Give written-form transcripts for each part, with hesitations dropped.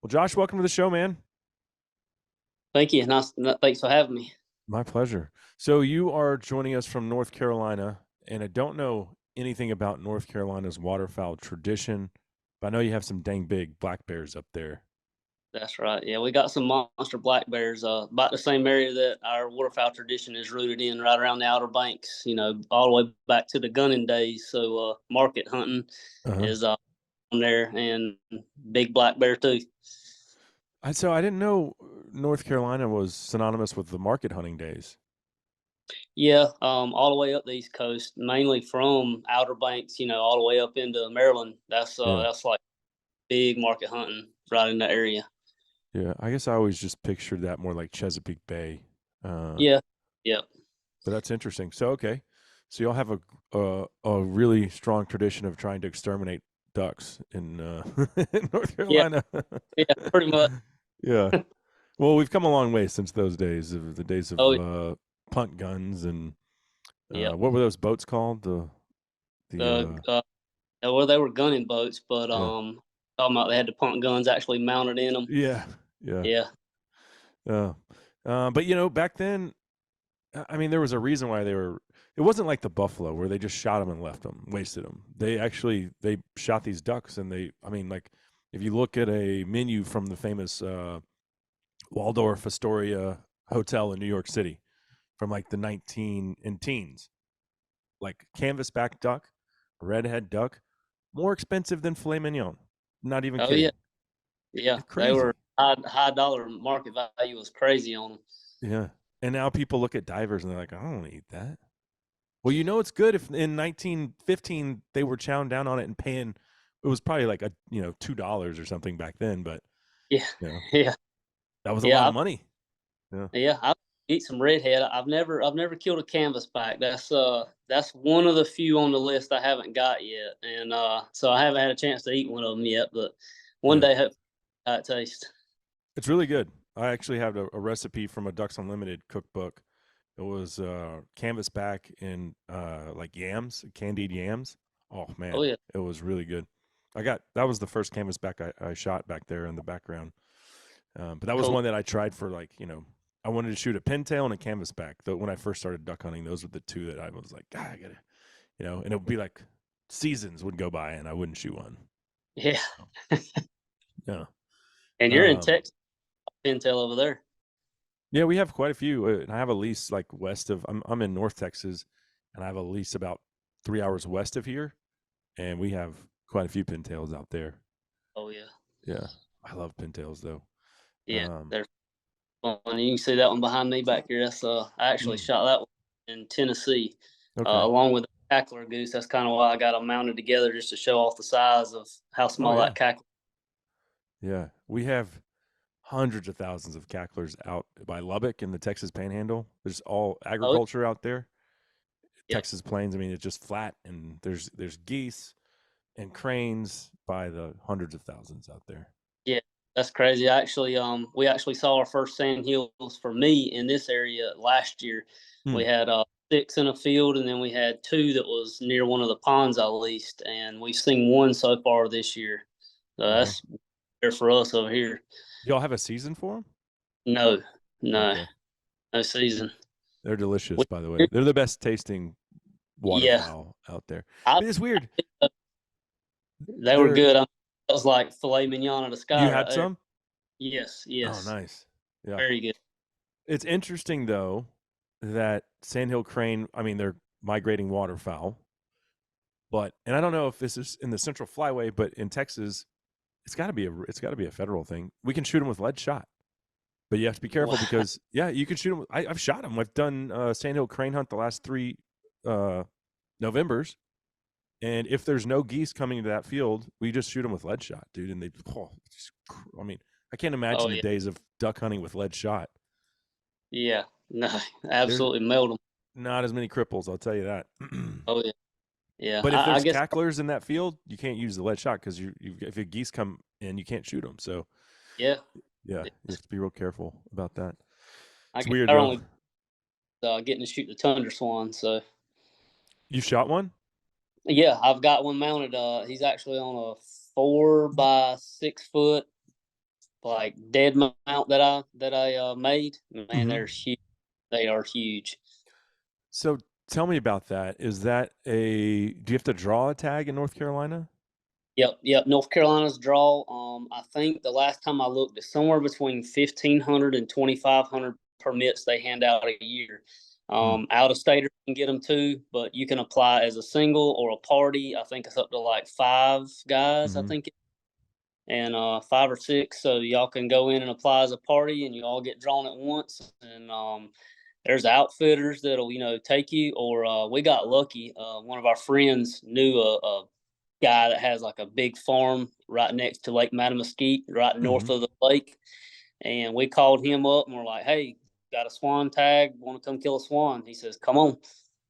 Well, Josh, welcome to the show, man. Thank you. Thanks for having me. My pleasure. So you are joining us from North Carolina, and I don't know anything about North Carolina's waterfowl tradition, but I know you have some dang big black bears up there. That's right. Yeah, we got some monster black bears, about the same area that our waterfowl tradition is rooted in, right around the Outer Banks. All the way back to the gunning days. So market hunting Uh-huh. is on there, and big black bear too. So I didn't know North Carolina was synonymous with the market hunting days. Yeah, all the way up the East Coast, mainly from Outer Banks. All the way up into Maryland. Yeah. That's like big market hunting right in that area. Yeah. I guess I always just pictured that more like Chesapeake Bay. Yeah, yeah. But that's interesting. So okay. So y'all have a really strong tradition of trying to exterminate ducks in in North Yeah, Carolina. yeah, pretty much. Yeah. Well, we've come a long way since those days of the days of Oh, punt guns and yeah. what were those boats called? The The Well, they were gunning boats, but yeah. talking about they had the pump guns actually mounted in them. Yeah. Yeah. Yeah. Uh, but back then, I mean, there was a reason why they were. It wasn't like the buffalo where they just shot them and left them, wasted them. They shot these ducks, and I mean, like if you look at a menu from the famous Waldorf Astoria Hotel in New York City from like the 19 and teens, like canvasback duck, redhead duck, more expensive than filet mignon. Not even Oh yeah, kidding. yeah. It's They crazy. were high dollar. Market value was crazy on them. Yeah. And now people look at divers and they're like, I don't eat that. Well, it's good if in 1915 they were chowing down on it and paying. It was probably like $2 or something back then, but Yeah, you know yeah, that was a lot yeah. of money. Yeah. I eat some redhead. I've never killed a canvasback. That's one of the few on the list I haven't got yet, and so I haven't had a chance to eat one of them yet. But one Yeah. day, hope how it tastes. It's really good. I actually have a recipe from a Ducks Unlimited cookbook. It was canvasback and like yams, candied yams. Oh Oh man, yeah. it was really good. That was the first canvasback I shot back there in the background. But that was Cool. one that I tried for I wanted to shoot a pintail and a canvasback. Though when I first started duck hunting, those were the two that I was like, God, I gotta, and it would be like seasons would go by and I wouldn't shoot one. Yeah. Yeah. And you're in Um, Texas, Pintail over there. yeah, we have quite a few. And I have a lease like west of. I'm in North Texas, and I have a lease about 3 hours west of here, and we have quite a few pintails out there. Oh yeah. Yeah, I love pintails though. Yeah, Um, they're fun. You can see that one behind me back here. I actually mm, shot that one in Tennessee, okay. along with a cackler goose. That's kind of why I got them mounted together, just to show off the size of how Oh small yeah, that cackler. yeah. We have hundreds of thousands of cacklers out by Lubbock in the Texas Panhandle. There's all Oh agriculture out there. yeah, Texas Plains. I mean, it's just flat, and there's geese and cranes by the hundreds of thousands out there. yeah, that's crazy. We actually saw our first sand hills for me in this area last year. Hmm. We had six in a field, and then we had two that was near one of the ponds I leased, and we've seen one so far this year. So Uh huh. that's there for us over here. Y'all have a season for them? No, no, Okay. no season. They're delicious, We, by the way. They're the best tasting yeah, waterfowl out there. I, But it's weird. they were They're good. That was like filet mignon of the You sky right had there. some? Yes, Oh, yes, nice. Yeah. very good. It's interesting though that sandhill crane, I mean, they're migrating waterfowl, and I don't know if this is in the Central Flyway, but in Texas, it's got to be a federal thing. We can shoot them with lead shot. But you have to be careful Wow. because yeah, you can shoot them. I've shot them. I've done sandhill crane hunt the last 3 uh, Novembers. And if there's no geese coming into that field, we just shoot them with lead shot, dude. And I mean, I can't Oh imagine the yeah, days of duck hunting with lead shot. yeah. No, There's absolutely melt them. not as many cripples, I'll tell you that. Oh yeah, yeah. But if I there's guess cacklers in that field, you can't use the lead shot because if the geese come in, you can't shoot them. So yeah. yeah, you have to be real careful about that. I It's guess weird our though. only getting to shoot the tundra swan. So You shot one? yeah, I've got one mounted. He's actually on a 4 by 6 foot like dead mount that I made. Man, Hmm. they're huge. They are huge. So tell me about that. Is that do you have to draw a tag in North Carolina? Yep, yep. North Carolina's draw. I think the last time I looked, it's somewhere between 1,500 and 2,500 permits they hand out a year. Hmm. Out of staters can get them too, but you can apply as a single or a party. I think it's up to like 5 guys. I Hmm. think, and 5 or 6. So y'all can go in and apply as a party, and you all get drawn at once. And there's outfitters that'll take you. Or we got lucky. One of our friends knew a guy that has like a big farm right next to Lake Mattamuskeet, right Hmm. north of the lake. And we called him up and we're like, "Hey, got a swan tag? Want to come kill a swan?" He says, "Come on."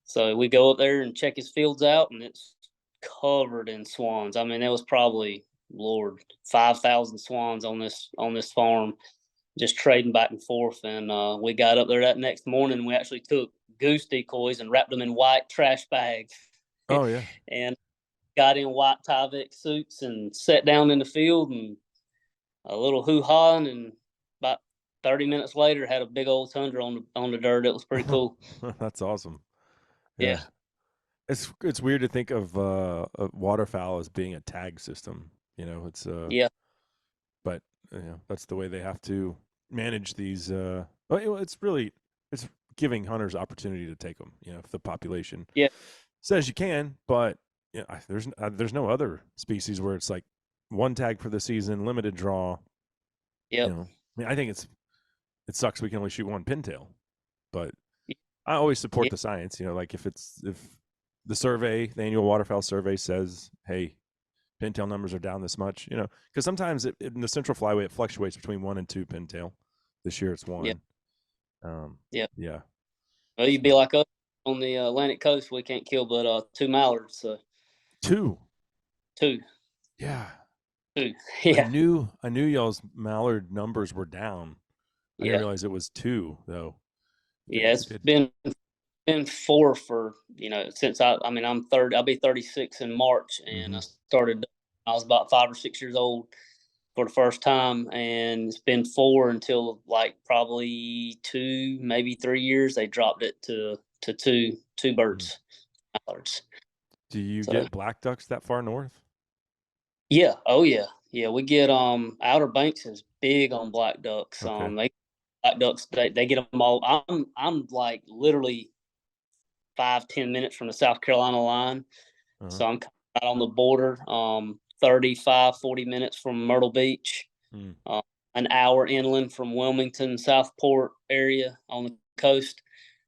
So we go up there and check his fields out, and it's covered in swans. I mean, there was probably, Lord, 5,000 swans on this farm, just trading back and forth. And we got up there that next morning. And we actually took goose decoys and wrapped them in white trash bags, Oh yeah. and got in white Tyvek suits and sat down in the field and a little hoo ha, and about 30 minutes later had a big old tundra on the dirt. It was pretty cool. That's awesome. Yeah, Yeah. It's weird to think of waterfowl as being a tag system. It's yeah, but that's the way they have to manage these. It's giving hunters opportunity to take them. If the population yeah, says you can, but there's no other species where it's like one tag for the season, limited draw. yep, I mean, I think it sucks we can only shoot one pintail, but I always support yeah, the science. Like if the annual waterfowl survey says, hey, pintail numbers are down this much, because sometimes in the central flyway it fluctuates between 1 and 2 pintail. This year it's yeah, 1. Um, yeah. yeah. Well, you'd be So like us on the Atlantic coast. We can't kill but two mallards. So 2. two, Yeah. two. I Yeah, knew I knew y'all's mallard numbers were down. I didn't yeah, realize it was 2 though. yeah. It's It, been four for since I mean I'm 30. I'll be 36 in March, and mm-hmm. I started. I was about 5 or 6 years old for the first time, and it's been four until like probably 2, maybe 3 years. They dropped it to two Mm. birds, mallards. Do you So get black ducks that far north? yeah, oh yeah, yeah. We get Outer Banks is big on black ducks. Okay. They black ducks they get them all. I'm like literally 5-10 minutes from the South Carolina line. Uh-huh. So I'm right on the border, 35, 40 minutes from Myrtle Beach, Mm. uh, an hour inland from Wilmington, Southport area on the coast.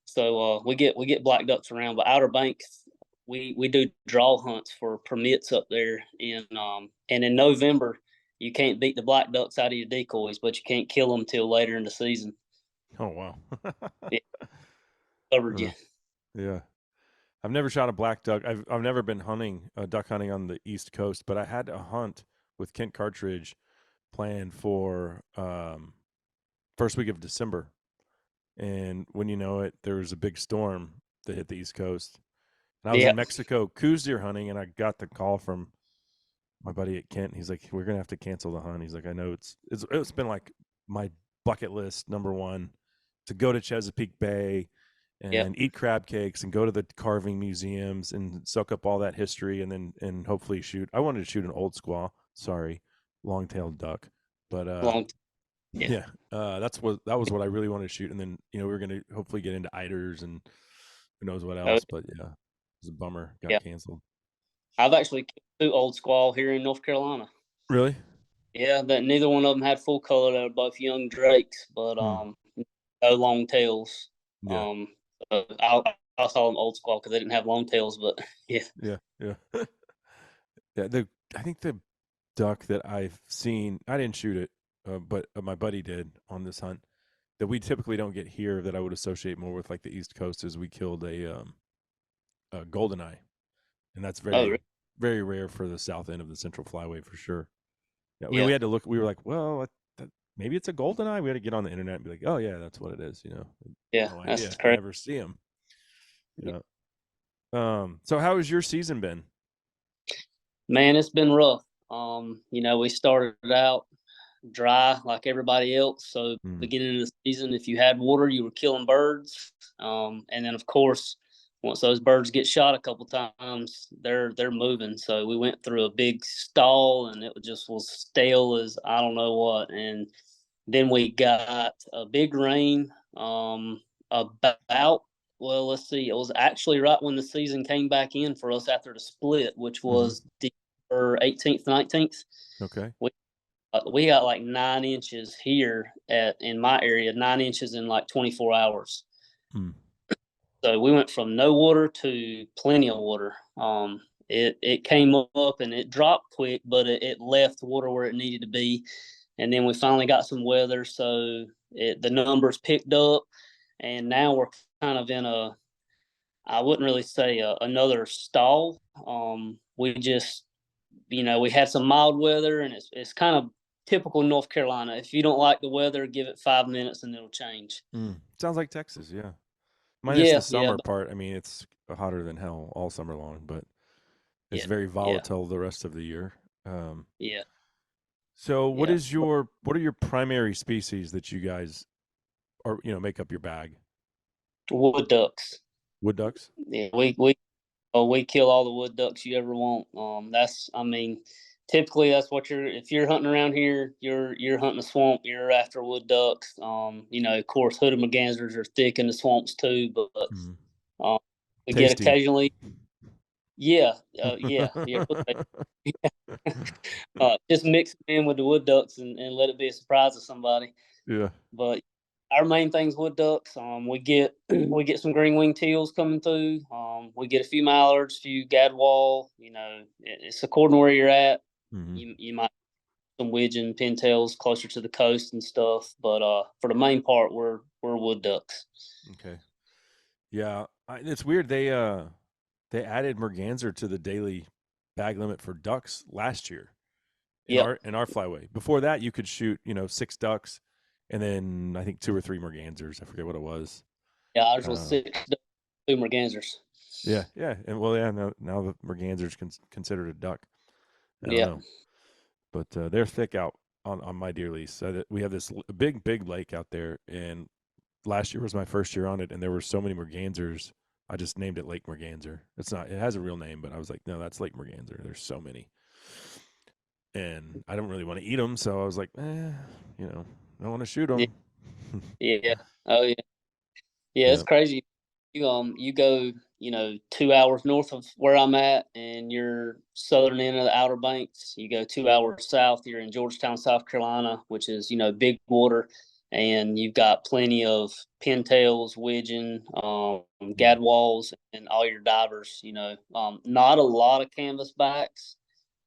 So we get black ducks around, but Outer Banks we do draw hunts for permits up there and in November you can't beat the black ducks out of your decoys, but you can't kill them till later in the season. Oh wow. It covered you. Uh, yeah. I've never shot a black duck. I've never been duck hunting on the East Coast, but I had a hunt with Kent Cartridge planned for first week of December. And when you know it, there was a big storm that hit the East Coast. And I was Yeah, in Mexico coos deer hunting, and I got the call from my buddy at Kent. He's like, "We're gonna have to cancel the hunt." He's like, "I know it's been like my bucket list #1 to go to Chesapeake Bay yeah, and eat crab cakes and go to the carving museums and soak up all that history, and then and hopefully shoot. I wanted to shoot an old squaw, sorry, long-tailed duck, but long. Yeah, yeah, that was what I really wanted to shoot. And then we were gonna hopefully get into eiders and who knows what oh, else. But yeah, it was a bummer. Got yeah. canceled. I've actually killed two old squaw here in North Carolina. Really? Yeah, that neither one of them had full color. They were both young drakes, but Hmm. no long tails. Yeah. Um, I saw them old squaw because they didn't have long tails, but yeah, Yeah. Yeah. Yeah. I think the duck that I've seen, I didn't shoot it, but my buddy did on this hunt that we typically don't get here that I would associate more with like the East Coast is we killed a goldeneye, and that's oh really? very rare for the south end of the Central Flyway for sure. Yeah, we Yeah, had to look. We were like, well, maybe it's a goldeneye. We had to get on the internet and be like, oh yeah, that's what it is. yeah, No that's idea. crazy. Never see them. Yeah. So how has your season been? Man, it's been rough. We started out. dry like everybody else. So Mm. beginning of the season, if you had water, you were killing birds. And then of course, once those birds get shot a couple times, they're moving. So we went through a big stall, and it just was stale as I don't know what. And then we got a big rain. About well, let's see. It was actually right when the season came back in for us after the split, which Hmm. was December 18th, 19th. Okay. We got like 9 inches here in my area, 9 inches in like 24 hours. Mm. So we went from no water to plenty of water. It came up and it dropped quick, but it left water where it needed to be. And then we finally got some weather, so the numbers picked up, and now we're kind of in a, I wouldn't really say another stall. We just, we had some mild weather, and it's kind of typical North Carolina. If you don't like the weather, give it 5 minutes and it'll change. Mm. Sounds like Texas, yeah. Minus the Yeah, yeah, summer part. I mean, it's hotter than hell all summer long, but it's yeah, very yeah, volatile the rest of the year. Um, yeah, so yeah. what are your primary species that you guys are, make up your bag? Wood ducks. Wood ducks? Yeah, we kill all the wood ducks you ever want. I mean, typically that's what if you're hunting around here, you're hunting a swamp, you're after wood ducks. Of course, hooded mergansers are thick in the swamps too, but Mm. um, we get Tasty. occasionally. Yeah, yeah, yeah. Just mix them in with the wood ducks and let it be a surprise to somebody. Yeah. But our main thing's wood ducks. We get we get some green wing teals coming through. We get a few mallards, a few gadwall. It's according to where you're at. Hmm. You might some widgeon, pintails closer to the coast and stuff. But for the main part, we're wood ducks. Okay. Yeah, it's weird. They added merganser to the daily bag limit for ducks last year in Yep. our flyway. Before that, you could shoot 6 ducks, and then I think 2 or 3 mergansers. I forget what it was. Yeah, ours was Uh, 2 mergansers. yeah, yeah, and well, yeah. Now the merganser's considered a duck. I don't Yeah. know, but they're thick out on my deer lease. So that we have this big lake out there, and last year was my first year on it, and there were so many mergansers. I just named it Lake Merganser. It's not. It has a real name, but I was like, no, that's Lake Merganser. There's so many, and I don't really want to eat them, so I was like, I don't want to shoot Yeah. them. Yeah. Oh yeah. Yeah. It's Yeah. crazy. You go 2 hours north of where I'm at, and you're southern end of the Outer Banks. You go 2 hours south, you're in Georgetown, South Carolina, which is big water, and you've got plenty of pintails, widgeon, Mm. gadwalls, and all your divers. Not a lot of canvasbacks.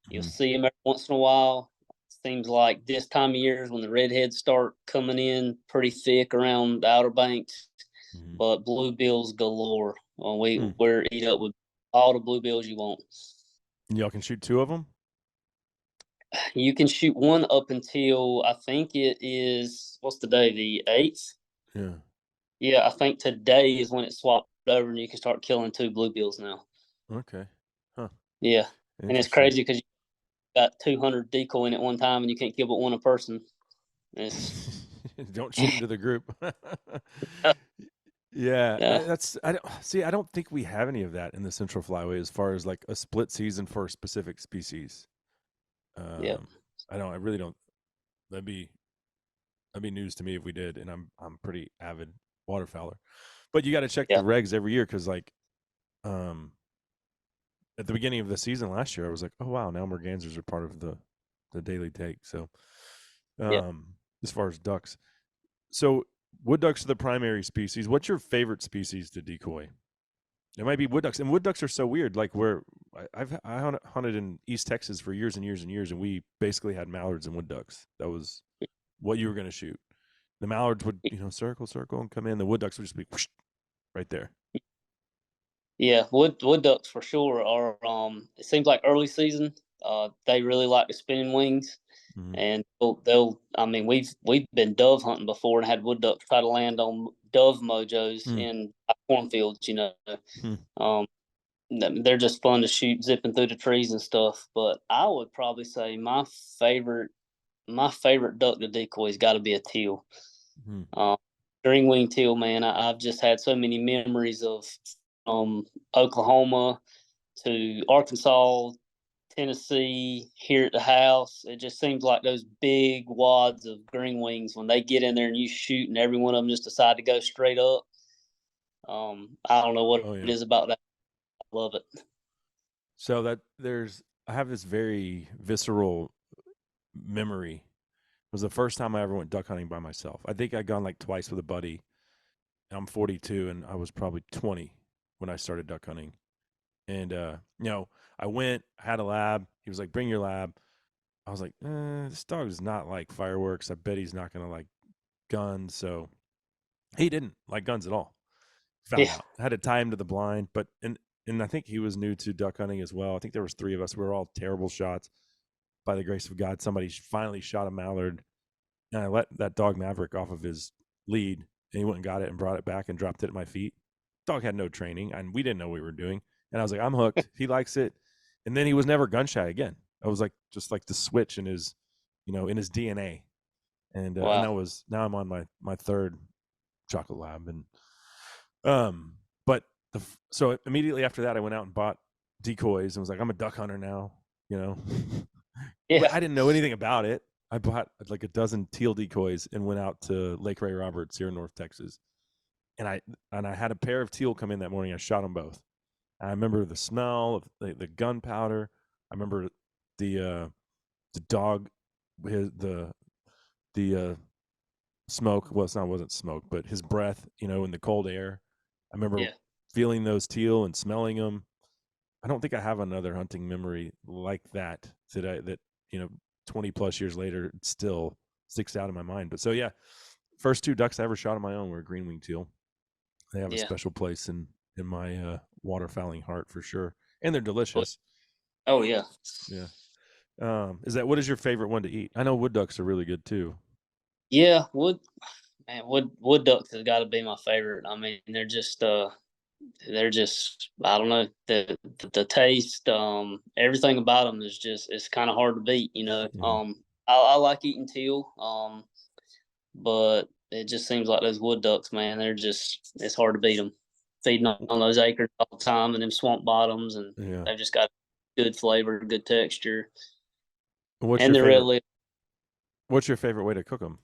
You'll Mm-hmm. see them every once in a while. Seems like this time of year is when the redheads start coming in pretty thick around the Outer Banks, Mm-hmm. but bluebills galore. Hmm. We're eat up with all the bluebills you want. Y'all can shoot 2 of them. You can shoot one up until I think it is what's the day, the 8th. Yeah. Yeah, I think today is when it swapped over, and you can start killing 2 bluebills now. Okay. Huh. Yeah, and it's Interesting. crazy because you got 200 decoying at one time, and you can't kill but one a person. It's Don't shoot into the group. Yeah, yeah, I don't see. I don't think we have any of that in the Central Flyway as far as like a split season for a specific species. yeah, Um, I don't. I really don't. That'd be news to me if we did. And I'm pretty avid waterfowler, but you got to check the yeah, regs every year because like um at the beginning of the season last year, I was like, oh wow, now mergansers are part of the daily take. So yeah. as far as ducks, so wood ducks are the primary species. What's your favorite species to decoy? It might be wood ducks, and wood ducks are so weird. Like where I hunted in East Texas for years and years and years, and we basically had mallards and wood ducks. That was what you were going to shoot. The mallards would circle and come in. The wood ducks would just be whoosh, right there. Yeah, wood ducks for sure are. It seems like early season. They really like the spinning wings, Mm-hmm. and they'll. I mean, we've been dove hunting before and had wood ducks try to land on dove mojos Mm. in cornfields. Hmm. Um, they're just fun to shoot, zipping through the trees and stuff. But I would probably say my favorite duck to decoy's got to be a teal. Hmm. Um, Green wing teal, man. I've just had so many memories of Oklahoma to Arkansas, Tennessee, here at the house. It just seems like those big wads of green wings when they get in there and you shoot, and every one of them just decide to go straight up. I don't know what Oh it yeah. is about that. I love it. So I have this very visceral memory. It was the first time I ever went duck hunting by myself. I think I'd gone like twice with a buddy. I'm 42 and I was probably 20 when I started duck hunting. And I went, had a lab. He was like, "Bring your lab." I was like, "This dog does not like fireworks. I bet he's not gonna like guns." So he didn't like guns at all. Found Yeah, out. I had to tie him to the blind, but and I think he was new to duck hunting as well. I think there was 3 of us. We were all terrible shots. By the grace of God, somebody finally shot a mallard, and I let that dog Maverick off of his lead, and he went and got it and brought it back and dropped it at my feet. Dog had no training, and we didn't know what we were doing. And I was like, I'm hooked. He likes it. And then he was never gun shy again. I was like, just like the switch in his, in his DNA. And wow. that was now I'm on my third chocolate lab, and but so immediately after that, I went out and bought decoys and was like, I'm a duck hunter now. You know, Yeah, I didn't know anything about it. I bought like a dozen teal decoys and went out to Lake Ray Roberts here in North Texas. And I had a pair of teal come in that morning. I shot them both. I remember the smell of the gunpowder. I remember the dog, the smoke. Well, wasn't smoke, but his breath. In the cold air. I remember yeah, feeling those teal and smelling them. I don't think I have another hunting memory like that 20 plus years later it still sticks out in my mind. But so yeah, first 2 ducks I ever shot on my own were green wing teal. They have a yeah. special place in my waterfowling heart for sure, and they're Oh, delicious. oh, yeah. Yeah. What is your favorite one to eat? I know wood ducks are really good too. Yeah, wood ducks has got to be my favorite. I mean, they're just I don't know the taste, everything about them is just it's kind of hard to beat. Yeah. I like eating teal, but it just seems like those wood ducks, man, it's hard to beat them. Feeding on those acres all the time and them swamp bottoms, and Yeah. they've just got good flavor, good texture, What's and your they're favorite? really What's your favorite way to cook them?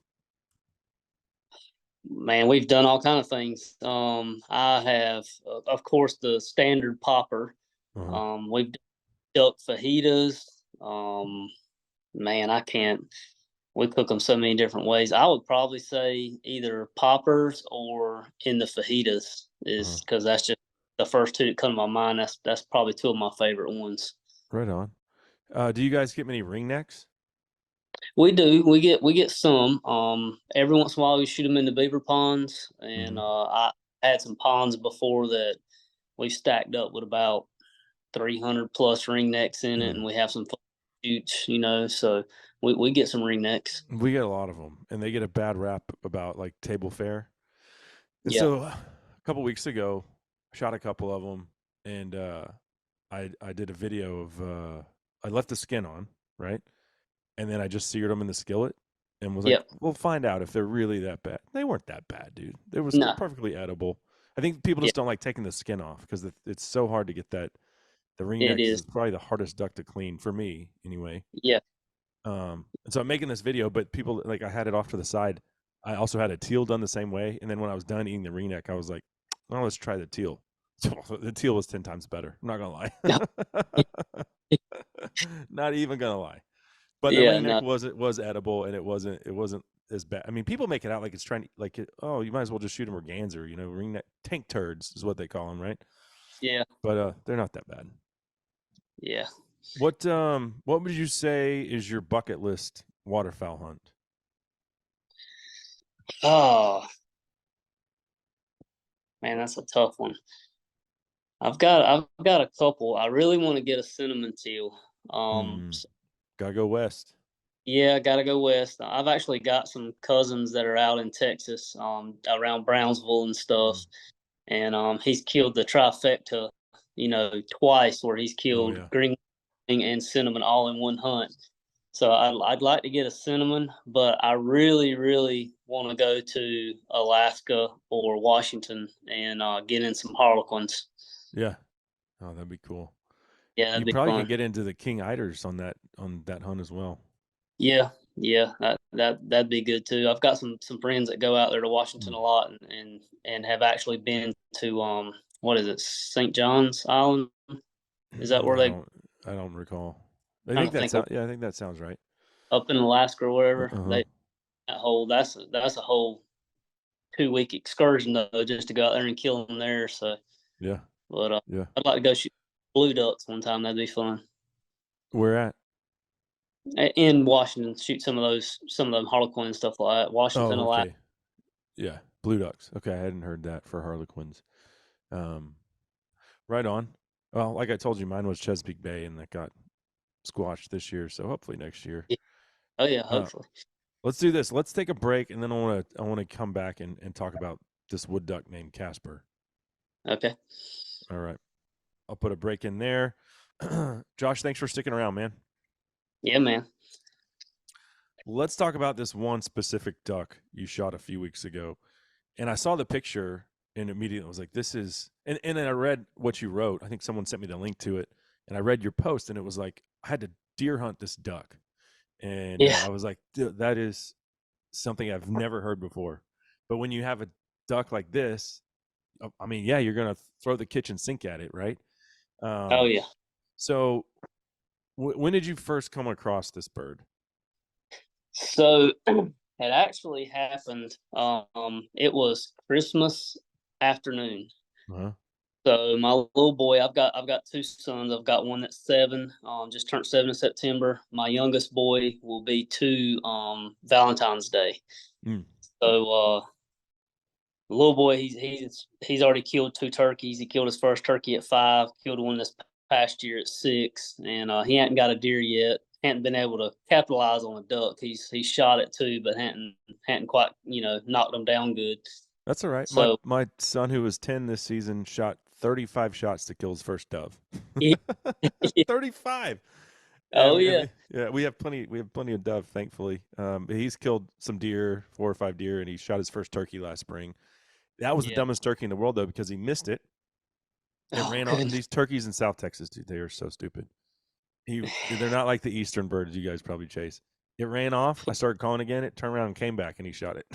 man. We've done all kind of things. I have, of course, the standard popper. Uh-huh. We've done duck fajitas. Um, Man, I can't. We cook them so many different ways. I would probably say either poppers or in the fajitas Uh-huh. is because that's just the first two that come to my mind. That's probably two of my favorite ones. Right on. Do you guys get many ring necks? We do. We get some. Every once in a while we shoot them in the beaver ponds, and Mm-hmm. I had some ponds before that we stacked up with about 300 plus ringnecks in it, Yeah. and we have some shoots. So we get some ringnecks. We get a lot of them, and they get a bad rap about like table fare. And Yeah. so a couple weeks ago, I shot a couple of them, and I did a video of I left the skin on, right, and then I just seared them in the skillet, and was like, Yep. "We'll find out if they're really that bad." They weren't that bad, dude. They're No. perfectly edible. I think people Yeah. just don't like taking the skin off because it's so hard to get that. The It ringnecks is. is probably the hardest duck to clean for me, anyway. Yeah. And so I'm making this video, but people like I had it off to the side. I also had a teal done the same way, and then when I was done eating the ringneck, I was like, "Oh, let's try the teal." The teal was 10 times better. I'm not gonna No. lie. Not even gonna lie. But the Yeah. ringneck No. was edible, and it wasn't as bad. I mean, people make it out like it's trying to oh, you might as well just shoot them organza, ringneck tank turds is what they call them, right? Yeah. But they're not that bad. Yeah. What would you say is your bucket list waterfowl hunt? Oh man, that's a tough one. I've got a couple. I really want to get a cinnamon teal. Hmm. Gotta go west. Yeah, I gotta go west. I've actually got some cousins that are out in Texas, around Brownsville and Mhm. stuff, and he's killed the trifecta, twice, where he's Oh killed yeah. green and cinnamon all in one hunt. So I'd like to get a cinnamon, but I really, really want to go to Alaska or Washington and get in some harlequins. Yeah. Oh, that'd be cool. Yeah, that'd You be probably could fun. get into the king eiders on that hunt as well. Yeah, yeah, that'd be good too. I've got some friends that go out there to Washington Mm. a lot and have actually been to what is it, St. John's Island? Is that where I they? don't I don't recall. I Trying think to that think of sounds yeah, I think that sounds right. up in Alaska or wherever Uh-huh. they that whole that's a whole 2 week excursion though just to go out there and kill them there. So, Yeah. but Yeah. I'd like to go shoot blue ducks one time. That'd be fun. Where at? In Washington, shoot some of them harlequin and stuff like that. Washington, Oh, Alaska. okay. Yeah. Blue ducks. Okay, I hadn't heard that for harlequins. Um, right on. Well, like I told you, mine was Chesapeake Bay, and that got squashed this year. So hopefully next year. Yeah. Oh yeah, Uh, hopefully. let's do this. Let's take a break, and then I want to come back and talk about this wood duck named Casper. Okay. All right. I'll put a break in there. Josh, thanks for sticking around, man. Yeah, man. Let's talk about this one specific duck you shot a few weeks ago. And I saw the picture and immediately was like, this is, and then I read what you wrote. I think someone sent me the link to it. And I read your post and it was like, I had to deer hunt this duck. And Yeah. I was like, that is something I've never heard before. But when you have a duck like this, I mean, yeah, you're going to throw the kitchen sink at it, right? Oh Um, yeah. so when did you first come across this bird? So it actually happened. It was Christmas afternoon. Uh-huh. So my little boy, I've got two sons. I've got one that's 7, just turned 7 in September. My youngest boy will be 2 Valentine's Day. Mm. So the little boy, he's already killed 2 turkeys. He killed his first turkey at 5, killed one this past year at 6, and he hadn't got a deer yet. Hadn't been able to capitalize on a duck. He's shot at 2, but hadn't quite knocked them down good. That's all right. My So my son who was 10 this season shot 35 shots to kill his first dove. yeah, 35. oh And yeah, yeah, we have plenty of dove, thankfully. He's killed some deer, 4 or 5 deer, and he shot his first turkey last spring. That was the yeah. dumbest turkey in the world though because he missed it. It Oh ran off. goodness. These turkeys in South Texas, dude, they are so stupid. They're not like the eastern birds you guys probably chase. It ran off. I started calling again. It turned around and came back, and he shot it.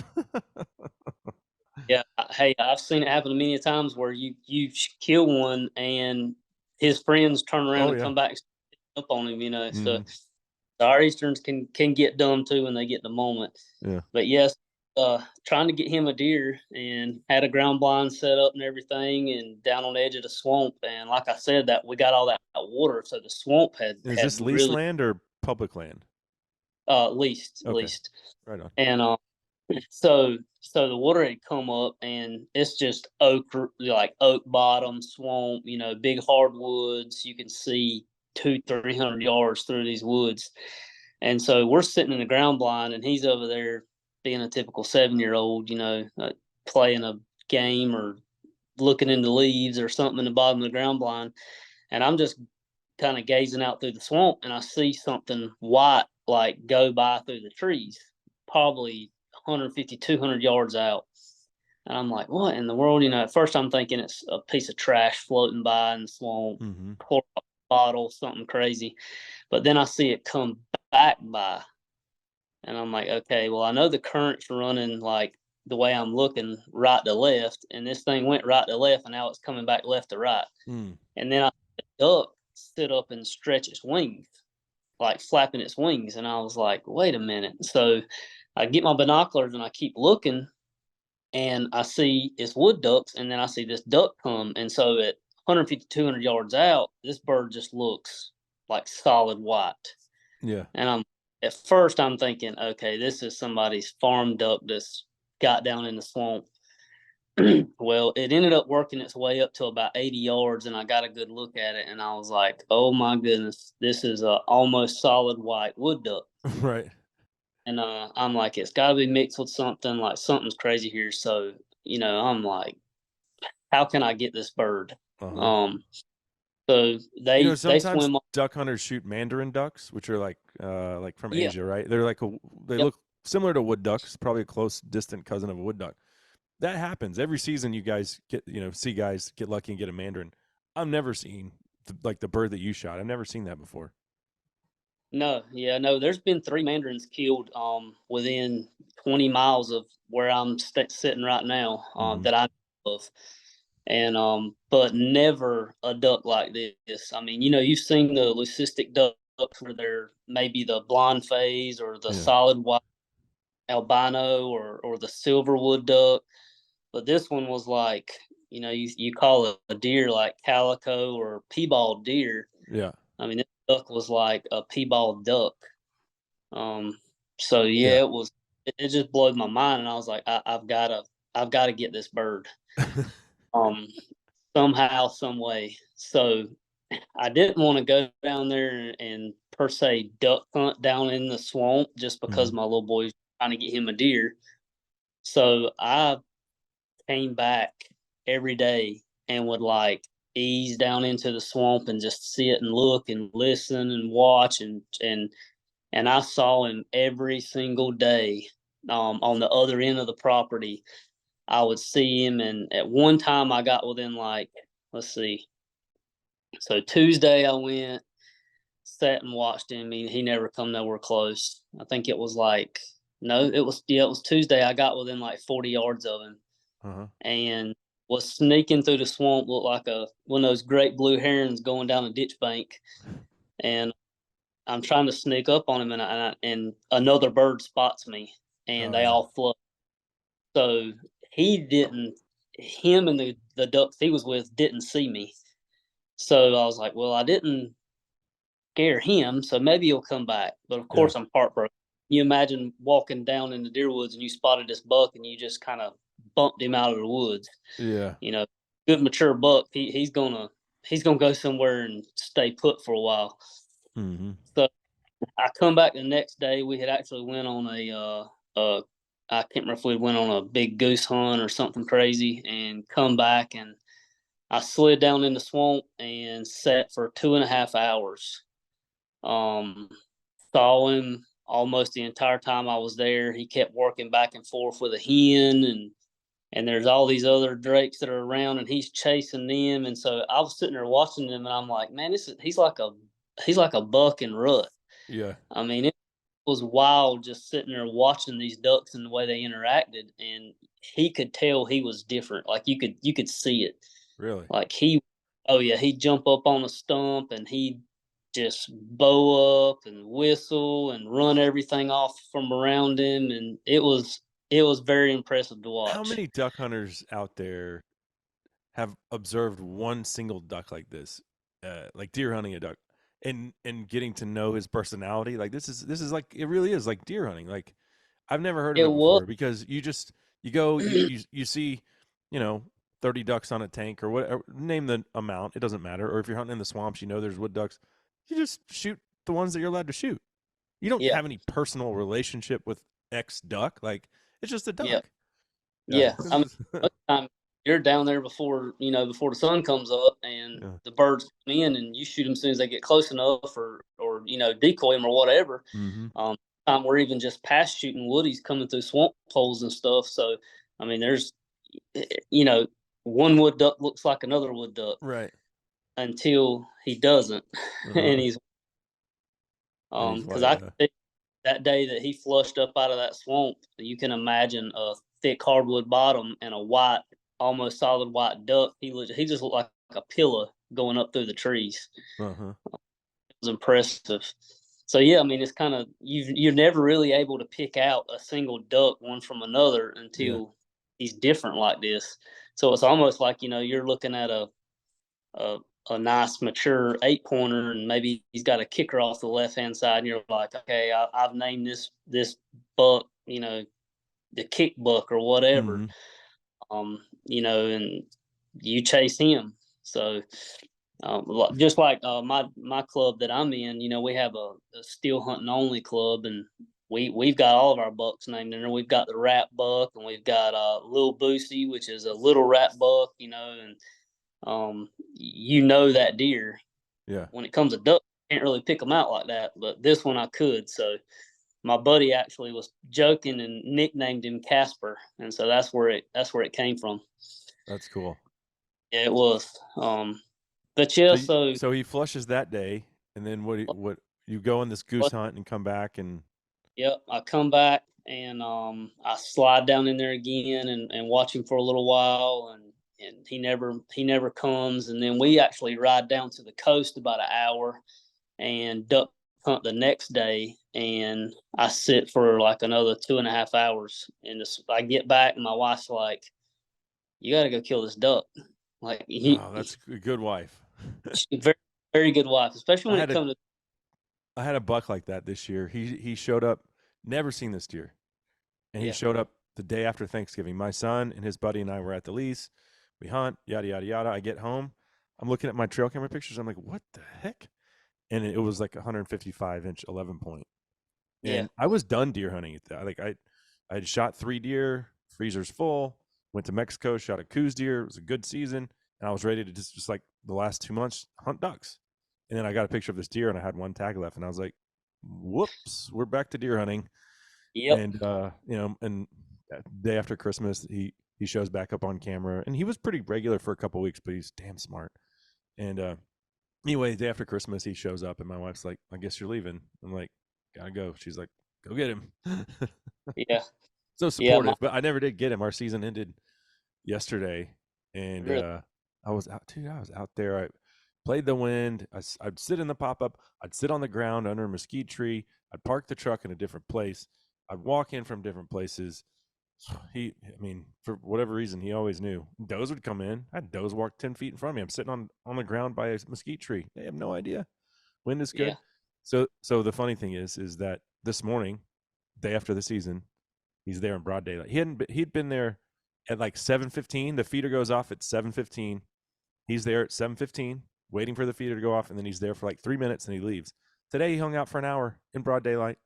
Yeah, hey, I've seen it happen many times where you kill one and his friends turn around Oh and yeah. come back up on him. So Hmm. our Easterns can get dumb too when they get the moment. Yeah. But yes, trying to get him a deer and had a ground blind set up and everything, and down on the edge of the swamp. And like I said, that we got all that water, so the swamp had Is had this leased really land or public land? leased Okay. leased. Right on. And so the water had come up and it's just oak bottom swamp, big hardwoods. You can see 200-300 yards through these woods. And so we're sitting in the ground blind and he's over there being a typical 7-year-old, playing a game or looking in the leaves or something in the bottom of the ground blind. And I'm just kind of gazing out through the swamp and I see something white like go by through the trees, probably 150, 200 yards out. And I'm like, what in the world? At first I'm thinking it's a piece of trash floating by in the swamp, Hmm. pour a bottle, something crazy. But then I see it come back by. And I'm like, okay, well, I know the current's running like the way I'm looking right to left. And this thing went right to left and now it's coming back left to right. Mm. And then I see the duck sit up and stretch its wings, like flapping its wings. And I was like, wait a minute. So I get my binoculars and I keep looking and I see it's wood ducks. And then I see this duck come. And so at 150, 200 yards out, this bird just looks like solid white. Yeah. And at first I'm thinking, okay, this is somebody's farm duck that's got down in the swamp. Well, it ended up working its way up to about 80 yards, and I got a good look at it, and I was like, "Oh my goodness, this is a almost solid white wood duck." Right. And I'm like, "It's got to be mixed with something. Like something's crazy here." So I'm like, "How can I get this bird?" Uh-huh. Um, So they Sometimes swim. duck hunters shoot mandarin ducks, which are like from Yeah, Asia, right? They yep. look similar to wood ducks, probably a close distant cousin of a wood duck. That happens every season. You guys see guys get lucky and get a mandarin. I've never seen the bird that you shot. I've never seen that before. No, yeah, no. There's been 3 mandarins killed within 20 miles of where I'm sitting right now Mm-hmm. that I know of, and but never a duck like this. I mean, you've seen the leucistic ducks where they're maybe the blonde phase or the Yeah, solid white albino or the silverwood duck, but this one was like you call it a deer like calico or piebald deer. yeah, I mean, this duck was like a piebald duck. Um, so yeah. yeah, it just blew my mind, and I was like, I've gotta get this bird. Um, somehow, some way. So I didn't want to go down there and per se duck hunt down in the swamp just Mm-hmm. because my little boy's trying to get him a deer. So I came back every day and would like ease down into the swamp and just sit and look and listen and watch and I saw him every single day on the other end of the property. I would see him, and at one time I got within like, let's see. So Tuesday I went, sat and watched him. He never come nowhere close. I think it was like no, it was Tuesday. I got within like 40 yards of him, Uh-huh. and was sneaking through the swamp, looked like a one of those great blue herons going down a ditch bank, and I'm trying to sneak up on him, and another bird spots me, and Oh they yeah. all fly. So he didn't. Him and the ducks he was with didn't see me. So I was like, well, I didn't scare him, so maybe he'll come back. But of Yeah. course, I'm heartbroken. You imagine walking down in the deer woods and you spotted this buck and you just kind of bumped him out of the woods. Yeah. You know, good mature buck. He's gonna go somewhere and stay put for a while. Mm-hmm. So I come back the next day. We had actually went on I can't remember if we went on a big goose hunt or something crazy, and come back and I slid down in the swamp and sat for 2.5 hours. Um, saw him almost the entire time I was there. He kept working back and forth with a hen, and there's all these other drakes that are around, and he's chasing them. And so I was sitting there watching them, and I'm like, man, he's like a buck in rut. Yeah. I mean, it was wild just sitting there watching these ducks and the way they interacted, and he could tell he was different. Like you could see it. Really. Like oh yeah, he'd jump up on a stump and he'd just bow up and whistle and run everything off from around him, and it was very impressive to How watch. many duck hunters out there have observed one single duck like this, like deer hunting a duck, and getting to know his personality? Like this is like it really is like deer hunting. Like I've never heard of It it was before because you go you see, you know, 30 ducks on a tank or whatever. Name the amount, it doesn't matter. Or if you're hunting in the swamps, there's wood ducks. You just shoot the ones that you're allowed to shoot. You don't yeah, have any personal relationship with X duck. Like it's just a yeah, duck. Yeah. yeah. I mean, most of the time you're down there before the sun comes up, and Yeah. the birds come in, and you shoot them as soon as they get close enough, or decoy them or whatever. Mm-hmm. Um, time we're even just past shooting woodies coming through swamp holes and stuff. So I mean, there's you know, one wood duck looks like another wood duck Right. until he doesn't, Uh-huh. and he's And he's because white. I Yeah. that day that he flushed up out of that swamp, you can imagine a thick hardwood bottom and a white, almost solid white duck. He just looked like a pillow going up through the trees. Uh-huh. It was impressive. So yeah, I mean, it's kind of you're never really able to pick out a single duck one from another Yeah. until he's different like this. So it's almost like you're looking at a a nice mature 8 pointer, and maybe he's got a kicker off the left hand side, and you're like, okay, I've named this buck, the kick buck or whatever, Mm-hmm. and you chase him. So just like my club that I'm in, we have a steel hunting only club, and we've got all of our bucks named in there. We've got the rat buck, and we've got Little Boosie, which is a little rat buck, and that deer. Yeah. When it comes to duck, I can't really pick them out like that, but this one I could. So my buddy actually was joking and nicknamed him Casper, and so that's where it came from. That's cool. Yeah, it was. But yeah, so So he flushes that day, and then what you go on this goose hunt and come back and yep, I come back and I slide down in there again and watch him for a little while, and he never comes, and then we actually ride down to the coast about an hour and duck hunt the next day, and I sit for like another 2.5 hours, and I get back and my wife's like, "You got to go kill this duck." Like oh, that's a good wife. very very good wife, especially I when had it a comes to I had a buck like that this year. He showed up, never seen this deer, and he yeah showed up the day after Thanksgiving. My son and his buddy and I were at the lease. We hunt, yada yada yada. I get home, I'm looking at my trail camera pictures. I'm like, what the heck? And it was like 155-inch 11 point. yeah And I was done deer hunting at that. Like I had shot 3 deer, freezer's full. Went to Mexico, shot a Coues deer. It was a good season, and I was ready to just like the last 2 months hunt ducks. And then I got a picture of this deer, and I had one tag left, and I was like, "Whoops, we're back to deer hunting." yep And and day after Christmas, he shows back up on camera, and he was pretty regular for a couple weeks, but he's damn smart. And anyway, day after Christmas, he shows up, and my wife's like, "I guess you're leaving." I'm like, "Gotta go." She's like, "Go get him." yeah So yeah supportive, but I never did get him. Our season ended yesterday, and really I was out, dude. I was out there. I played the wind. I'd sit in the pop up. I'd sit on the ground under a mesquite tree. I'd park the truck in a different place. I'd walk in from different places. I mean, for whatever reason, he always knew. Does would come in. I had does walk 10 feet in front of me. I'm sitting on the ground by a mesquite tree. They have no idea. Wind is yeah good. So the funny thing is that this morning, day after the season, he's there in broad daylight. He'd been there at like 7:15. The feeder goes off at 7:15. He's there at 7:15, waiting for the feeder to go off, and then he's there for like 3 minutes and he leaves. Today he hung out for an hour in broad daylight.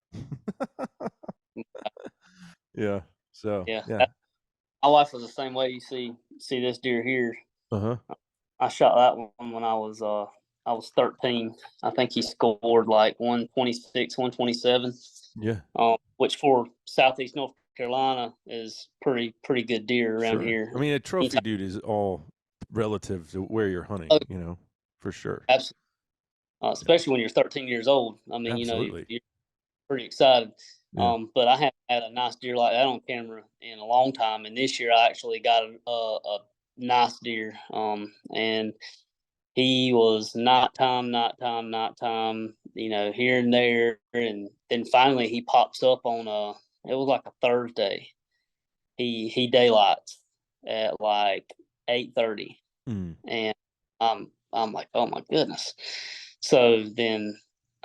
Yeah. So yeah. yeah. My wife was the same way. You see this deer here. Uh huh. I shot that one when I was 13. I think he scored like 126, 127. Yeah. Which for Southeast North Carolina is pretty good deer around Sure. here. I mean, a trophy Anytime, dude is all relative to where you're oh, hunting. For sure. absolutely, Yeah. especially when you're 13 years old. I mean, Absolutely. you're pretty excited. Yeah. But I haven't had a nice deer like that on camera in a long time, and this year I actually got a nice deer. And he was night time, night time, night time, here and there, and then finally he pops up on it was like a Thursday. He daylights at like 8:30, Mm. and I'm like, oh my goodness. So then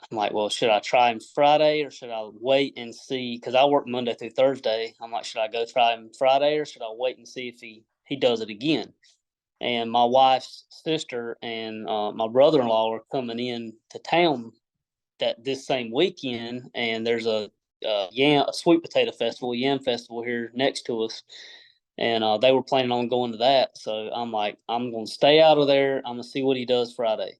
I'm like, well, should I try him Friday or should I wait and see? Because I work Monday through Thursday. I'm like, should I go try him Friday or should I wait and see if he does it again? And my wife's sister and my brother-in-law are coming in to town that this same weekend, and there's a sweet potato festival, yam festival here next to us, and they were planning on going to that. So I'm like, I'm gonna stay out of there. I'm gonna see what he does Friday.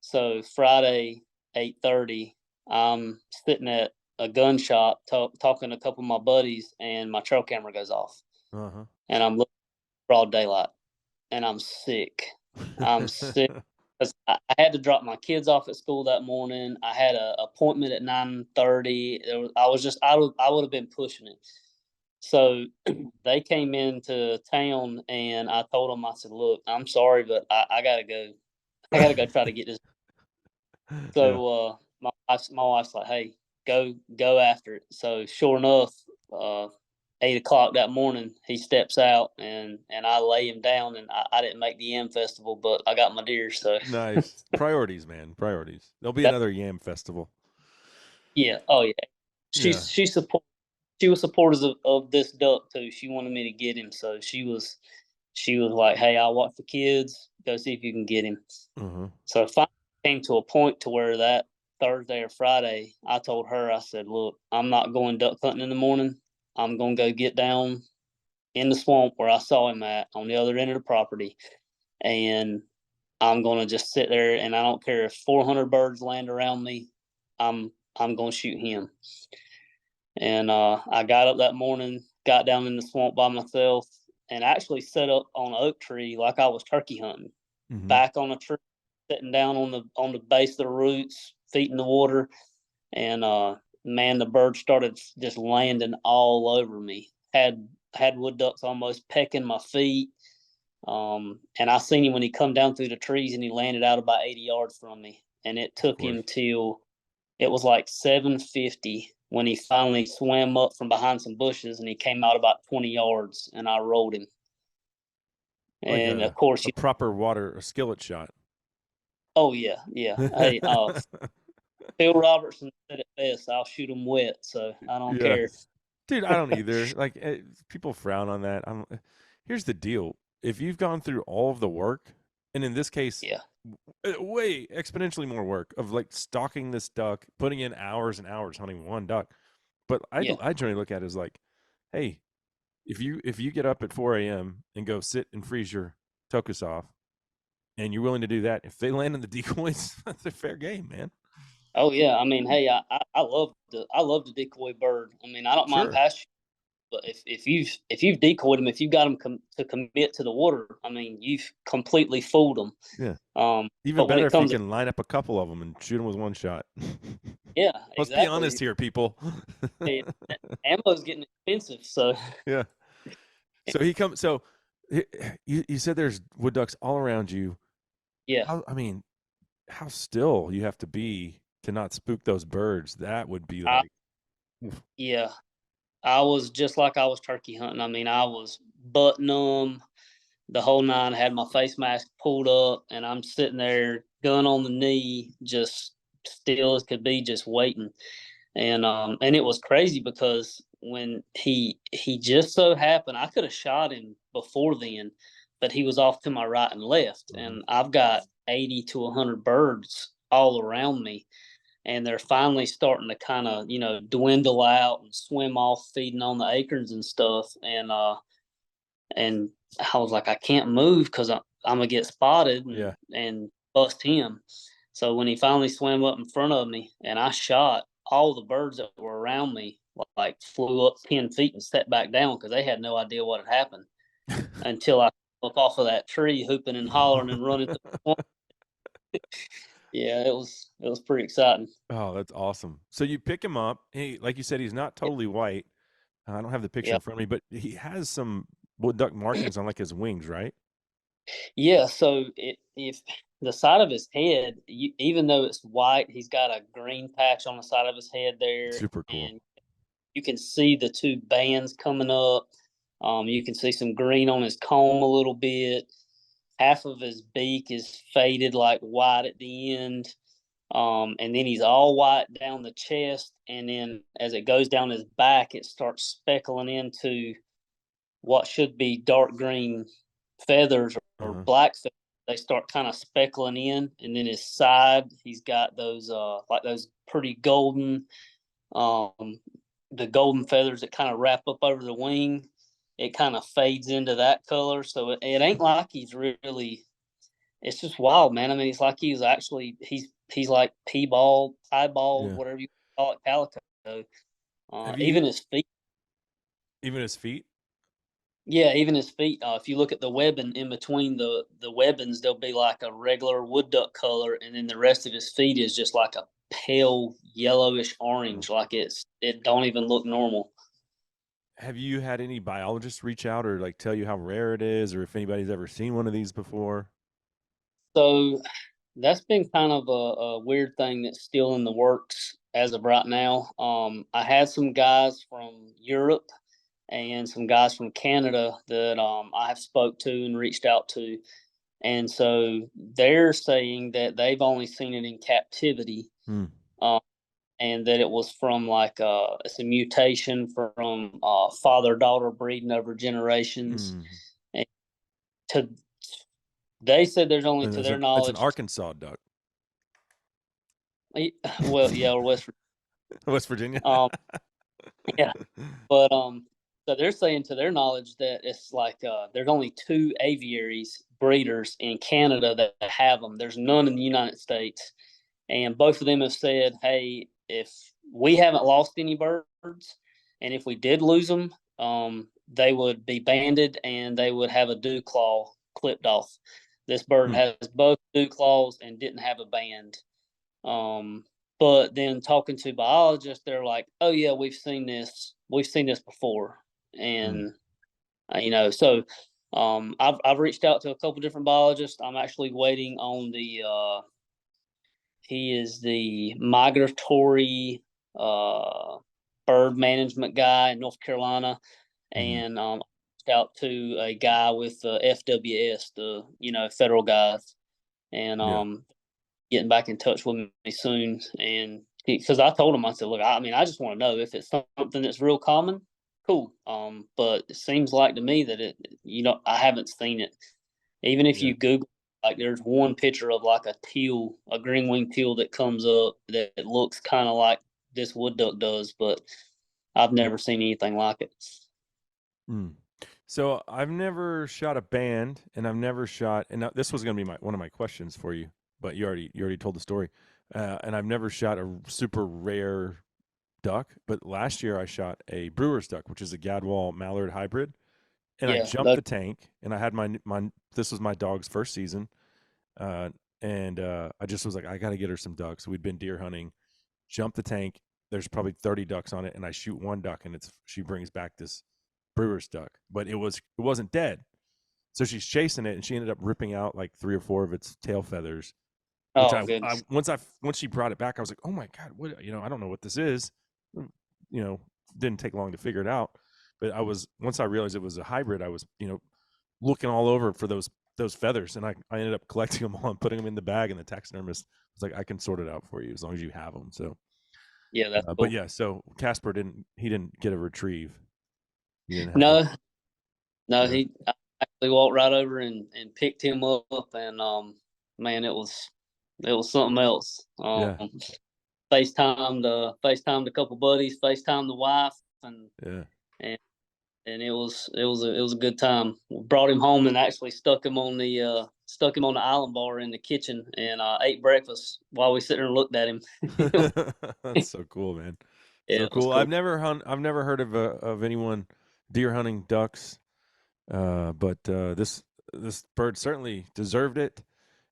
So Friday, 8:30, I'm sitting at a gun shop talking to a couple of my buddies, and my trail camera goes off, Uh and I'm looking at broad daylight, and I'm sick. I'm sick. 'Cause I had to drop my kids off at school that morning. I had an appointment at 9:30. I would have been pushing it. So they came into town, and I told them, I said, "Look, I'm sorry, but I gotta go. I gotta go try to get this." Yeah. So my wife's like, "Hey, go after it." So sure enough, 8 o'clock that morning, he steps out, and I lay him down, and I didn't make the yam festival, but I got my deer. So Nice. Priorities, man. Priorities. There'll be that, another yam festival. yeah, oh yeah, Yeah. she was supportive of this duck too. She wanted me to get him, so she was like, "Hey, I'll watch the kids. Go see if you can get him." Uh-huh. So it finally came to a point to where that Thursday or Friday, I told her, I said, "Look, I'm not going duck hunting in the morning. I'm gonna go get down in the swamp where I saw him at on the other end of the property, and I'm gonna just sit there, and I don't care if 400 birds land around me. I'm gonna shoot him. And I got up that morning, got down in the swamp by myself, and actually set up on an oak tree like I was turkey hunting, Mm-hmm. back on a tree, sitting down on the base of the roots, feet in the water, and man, the birds started just landing all over me. Had wood ducks almost pecking my feet. And I seen him when he come down through the trees, and he landed out about 80 yards from me. And it Of took him course. till it was like 7:50 when he finally swam up from behind some bushes, and he came out about 20 yards, and I rolled him. Like And of course, a proper water, a skillet shot. oh yeah, yeah. Hey, Phil Robertson said it best. I'll shoot him wet, so I don't Yeah. care. Dude, I don't either. Like people frown on that. Here's the deal. If you've gone through all of the work, and in this case, Yeah, way exponentially more work of like stalking this duck, putting in hours and hours hunting one duck. But yeah. I generally look at it as like, hey, if you get up at 4 a.m. and go sit and freeze your tokus off, and you're willing to do that, if they land in the decoys, that's a fair game, man. Oh yeah. I mean, hey, I love the decoy bird. I mean, I don't mind Sure. pasture, but if you've decoyed them, if you got them to commit to the water, I mean, you've completely fooled them. Yeah. Even But when better it if you comes to can line up a couple of them and shoot them with one shot. yeah, Let's be exactly. honest here, people. Hey, ammo's getting expensive, so Yeah. So he comes. So you said there's wood ducks all around you. yeah, I mean, how still you have to be to not spook those birds? That would be I like, oof. yeah, I was just like I was turkey hunting. I mean, I was butt numb the whole nine. Had my face mask pulled up, and I'm sitting there, gun on the knee, just still as could be, just waiting. And it was crazy because when he just so happened, I could have shot him before then, but he was off to my right and left, Mhm. and I've got 80 to 100 birds all around me, and they're finally starting to kind of dwindle out and swim off, feeding on the acorns and stuff, and I was like, I can't move because I'm gonna get spotted Yeah. and bust him. So when he finally swam up in front of me and I shot, all the birds that were around me like flew up 10 feet and sat back down because they had no idea what had happened until I up off of that tree, hooping and hollering and running. Yeah, it was pretty exciting. Oh, that's awesome. So you pick him up. Hey, like you said, he's not totally white. I don't have the picture Yeah, in front of me, but he has some wood duck markings on like his wings, right? yeah. So if the side of his head, even though it's white, he's got a green patch on the side of his head there, Super cool. and you can see the two bands coming up. You can see some green on his comb a little bit. Half of his beak is faded like white at the end. And then he's all white down the chest. And then as it goes down his back, it starts speckling into what should be dark green feathers or Uh-huh. black feathers. They start kind of speckling in. And then his side, he's got those like those pretty golden um, the golden feathers that kind of wrap up over the wing. It kind of fades into that color, so it ain't like he's really. It's just wild, man. I mean, it's like he's like piebald, Yeah. whatever you call it, calico. Have Even you his feet, even his feet? yeah, even his feet. If you look at the webbing in between the webbings, there'll be like a regular wood duck color, and then the rest of his feet is just like a pale yellowish Oh. orange. Like it don't even look normal. Have you had any biologists reach out or like tell you how rare it is, or if anybody's ever seen one of these before? So that's been kind of a weird thing that's still in the works as of right now. I had some guys from Europe and some guys from Canada that I have spoke to and reached out to, and so they're saying that they've only seen it in captivity, Hmm. um, and that it was from like it's a mutation from father daughter breeding over generations. Mm. And to they said there's only And to their that's an knowledge. Arkansas duck. Well, yeah, or West. West Virginia. Um, yeah, but So they're saying to their knowledge that it's like there's only 2 aviaries breeders in Canada that have them. There's none in the United States, and both of them have said, "Hey, if we haven't lost any birds, and if we did lose them, they would be banded and they would have a dew claw clipped off. This bird Hmm. has both dew claws and didn't have a band." Um, but then talking to biologists, they're like, "Oh yeah, we've seen this. We've seen this before." Hmm. And so I've reached out to a couple different biologists. I'm actually waiting on the he is the migratory uh, bird management guy in North Carolina, Hmm. and reached out to a guy with the FWS, the federal guys, and Yeah. getting back in touch with me soon. And because I told him, I said, look, I mean, I just want to know if it's something that's real common. Cool. But it seems like to me that I haven't seen it. Even if Yeah. you Google, like, there's one picture of like a teal, a green winged teal that comes up that looks kind of like this wood duck does, but I've never seen anything like it. Mm. So I've never shot a band, and I've never shot. And this was going to be one of my questions for you, but you already told the story. And I've never shot a super rare duck. But last year I shot a brewer's duck, which is a Gadwall mallard hybrid, and I Yeah, jumped the tank. And I had my this was my dog's first season, uh, and I just was like, I got to get her some ducks. We'd been deer hunting. Jump the tank. There's probably 30 ducks on it, and I shoot one duck, and she brings back this brewer's duck, but it wasn't dead. So she's chasing it, and she ended up ripping out like 3 or 4 of its tail feathers. Which oh I goodness, once she brought it back, I was like, oh my god, what I don't know what this is. You know, didn't take long to figure it out. But once I realized it was a hybrid, I was looking all over for those feathers, and I ended up collecting them all and putting them in the bag. And the taxidermist was like, I can sort it out for you as long as you have them. So, yeah, that's but cool. yeah, so Casper didn't get a retrieve. He didn't have a No, no, yeah. he I actually walked right over and picked him up, and man, it was something else. Yeah. FaceTimed a couple buddies, FaceTimed the wife, Yeah. and it was a good time. We brought him home and actually stuck him on the island bar in the kitchen, and ate breakfast while we sit there and looked at him. That's so cool, man. Yeah, So it was cool. cool. I've never heard of anyone deer hunting ducks. But this bird certainly deserved it,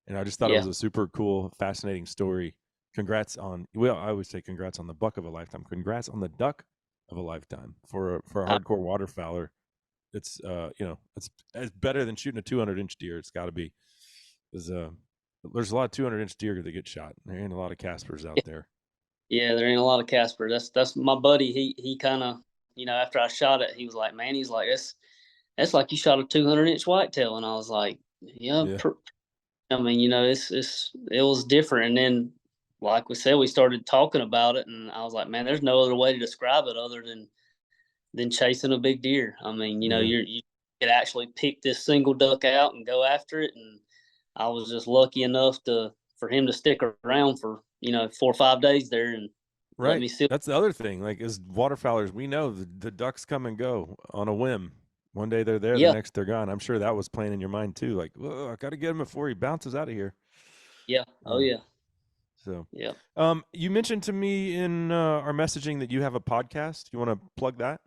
and I just thought it Yeah, was a super cool, fascinating story. Well, I always say congrats on the buck of a lifetime. Congrats on the duck of a lifetime for a I, hardcore waterfowler. It's better than shooting a 200-inch deer. It's got to be. There's there's a lot of 200-inch deer that get shot. There ain't a lot of Caspers out there. yeah, there ain't a lot of Casper. That's my buddy. He kind of after I shot it, he was like, man, he's like, that's like you shot a 200-inch whitetail, and I was like, yeah, Yeah. I mean, it was different. And then, like we said, we started talking about it, and I was like, man, there's no other way to describe it other than chasing a big deer. I mean, Yeah. you could actually pick this single duck out and go after it, and I was just lucky enough to for him to stick around for 4 or 5 days there and let Right. me see. That's the other thing. Like as waterfowlers, we know the ducks come and go on a whim. One day they're there, the Yeah, next they're gone. I'm sure that was playing in your mind too. Like, whoa, I got to get him before he bounces out of here. yeah, oh Uh, yeah, so, yeah. you mentioned to me in our messaging that you have a podcast. You want to plug that?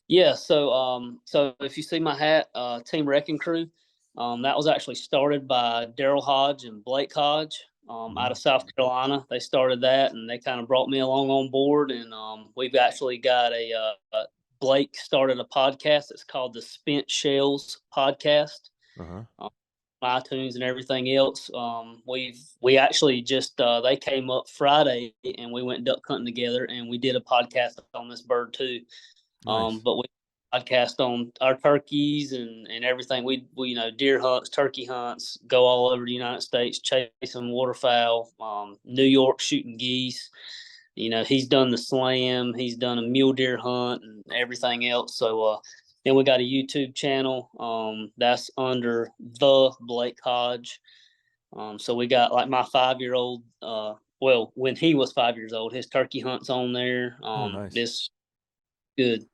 Yeah, so if you see my hat, Team Wrecking Crew, that was actually started by Daryl Hodge and Blake Hodge, Hmm. out of South Carolina. They started that, and they kind of brought me along on board. And we've actually got Blake started a podcast. It's called the Spent Shells Podcast. Uh huh. Um, iTunes and everything else. We actually just they came up Friday, and we went duck hunting together, and we did a podcast on this bird too. Nice. But we podcast on our turkeys and everything. We deer hunts, turkey hunts, go all over the United States chasing waterfowl. New York shooting geese. He's done the slam. He's done a mule deer hunt and everything else. So then we got a YouTube channel. That's under the Blake Hodge. So we got like my 5-year-old. Well, when he was 5 years old, his turkey hunts on there. Oh, nice. This good.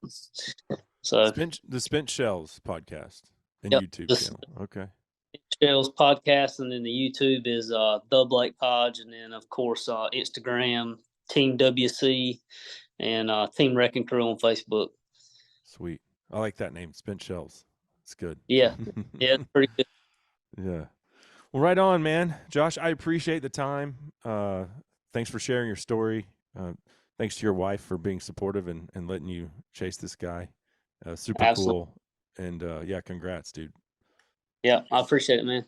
So, The Spent Shells podcast and yep, YouTube just channel. Okay. Shells podcast, and then the YouTube is the Blake Podge, and then of course Instagram Team WC and Team Wrecking Crew on Facebook. Sweet. I like that name, Spent Shells. It's good. Yeah, yeah, it's pretty good. Yeah. Well, right on, man. Josh, I appreciate the time. Thanks for sharing your story. Thanks to your wife for being supportive and letting you chase this guy. Super Absolutely. cool. And yeah, congrats, dude. Yeah, I appreciate it, man.